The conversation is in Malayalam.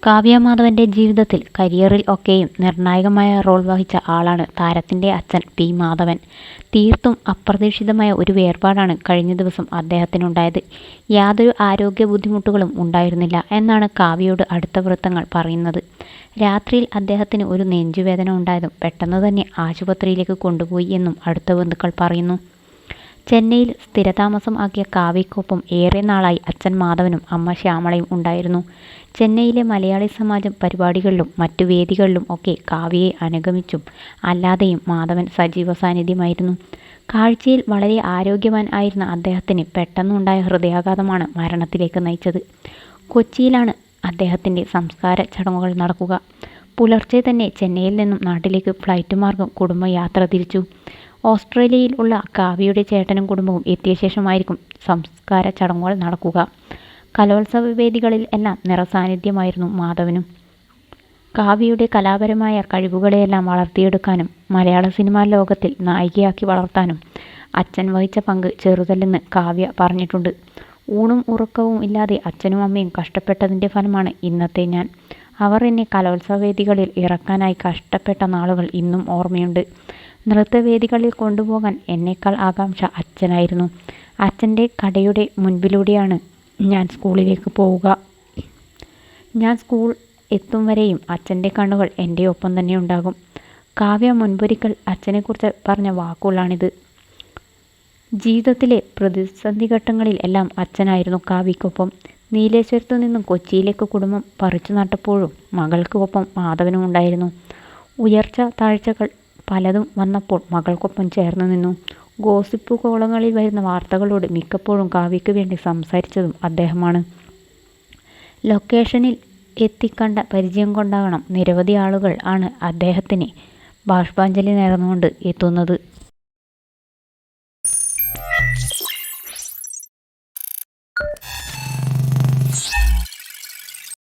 കാവ്യ ജീവിതത്തിൽ കരിയറിൽ ഒക്കെയും നിർണായകമായ റോൾ വഹിച്ച ആളാണ് താരത്തിൻ്റെ അച്ഛൻ പി. മാധവൻ. തീർത്തും അപ്രതീക്ഷിതമായ ഒരു വേർപാടാണ് കഴിഞ്ഞ ദിവസം അദ്ദേഹത്തിനുണ്ടായത്. യാതൊരു ആരോഗ്യ ബുദ്ധിമുട്ടുകളും ഉണ്ടായിരുന്നില്ല എന്നാണ് കാവ്യയോട് അടുത്ത വൃത്തങ്ങൾ പറയുന്നത്. രാത്രിയിൽ അദ്ദേഹത്തിന് ഒരു നെഞ്ചുവേദന ഉണ്ടായതും പെട്ടെന്ന് തന്നെ ആശുപത്രിയിലേക്ക് കൊണ്ടുപോയി എന്നും അടുത്ത ബന്ധുക്കൾ പറയുന്നു. ചെന്നൈയിൽ സ്ഥിരതാമസം ആക്കിയ കാവ്യയ്ക്കൊപ്പം ഏറെ നാളായി അച്ഛൻ മാധവനും അമ്മ ശ്യാമളയും ഉണ്ടായിരുന്നു. ചെന്നൈയിലെ മലയാളി സമാജം പരിപാടികളിലും മറ്റു വേദികളിലും ഒക്കെ കാവ്യയെ അനുഗമിച്ചും അല്ലാതെയും മാധവൻ സജീവ സാന്നിധ്യമായിരുന്നു. കാഴ്ചയിൽ വളരെ ആരോഗ്യവാൻ ആയിരുന്ന അദ്ദേഹത്തിന് പെട്ടെന്നുണ്ടായ ഹൃദയാഘാതമാണ് മരണത്തിലേക്ക് നയിച്ചത്. കൊച്ചിയിലാണ് അദ്ദേഹത്തിൻ്റെ സംസ്കാര ചടങ്ങുകൾ നടക്കുക. പുലർച്ചെ തന്നെ ചെന്നൈയിൽ നിന്നും നാട്ടിലേക്ക് ഫ്ലൈറ്റ് മാർഗം കുടുംബം യാത്ര തിരിച്ചു. ഓസ്ട്രേലിയയിൽ ഉള്ള കാവ്യയുടെ ചേട്ടനും കുടുംബവും എത്തിയ ശേഷമായിരിക്കും സംസ്കാര ചടങ്ങുകൾ നടക്കുക. കലോത്സവ വേദികളിൽ എല്ലാം നിറസാന്നിധ്യമായിരുന്നു മാധവനും. കാവ്യയുടെ കലാപരമായ കഴിവുകളെയെല്ലാം വളർത്തിയെടുക്കാനും മലയാള സിനിമാ ലോകത്തിൽ നായികയാക്കി വളർത്താനും അച്ഛൻ വഹിച്ച പങ്ക് ചെറുതല്ലെന്ന് കാവ്യ പറഞ്ഞിട്ടുണ്ട്. ഊണും ഉറക്കവും ഇല്ലാതെ അച്ഛനും അമ്മയും കഷ്ടപ്പെട്ടതിൻ്റെ ഫലമാണ് ഇന്നത്തെ ഞാൻ. അവർ എന്നെ കലോത്സവ വേദികളിൽ ഇറക്കാനായി കഷ്ടപ്പെട്ട നാളുകൾ ഇന്നും ഓർമ്മയുണ്ട്. നൃത്തവേദികളിൽ കൊണ്ടുപോകാൻ എന്നേക്കാൾ ആകാംക്ഷ അച്ഛനായിരുന്നു. അച്ഛൻ്റെ കടയുടെ മുൻപിലൂടെയാണ് ഞാൻ സ്കൂളിലേക്ക് പോവുക. ഞാൻ സ്കൂൾ എത്തും വരെയും അച്ഛൻ്റെ കണ്ണുകൾ എൻ്റെ ഒപ്പം തന്നെ ഉണ്ടാകും. കാവ്യ മുൻപൊരിക്കൽ അച്ഛനെക്കുറിച്ച് പറഞ്ഞ വാക്കുകളാണിത്. ജീവിതത്തിലെ പ്രതിസന്ധി ഘട്ടങ്ങളിൽ എല്ലാം അച്ഛനായിരുന്നു കാവ്യയ്ക്കൊപ്പം. നീലേശ്വരത്തു നിന്നും കൊച്ചിയിലേക്ക് കുടുംബം പറിച്ചു നട്ടപ്പോഴും മകൾക്ക് ഒപ്പം മാധവനും ഉണ്ടായിരുന്നു. ഉയർച്ച താഴ്ചകൾ പലതും വന്നപ്പോൾ മകൾക്കൊപ്പം ചേർന്ന് നിന്നു. ഗോസിപ്പ് കോളങ്ങളിൽ വരുന്ന വാർത്തകളോട് മിക്കപ്പോഴും കാവ്യയ്ക്ക് വേണ്ടി സംസാരിച്ചതും അദ്ദേഹമാണ്. ലൊക്കേഷനിൽ എത്തിക്കണ്ട പരിചയം കൊണ്ടാകണം നിരവധി ആളുകൾ ആണ് അദ്ദേഹത്തിന് ബാഷ്പാഞ്ജലി നേർന്നുകൊണ്ട് എത്തുന്നത്.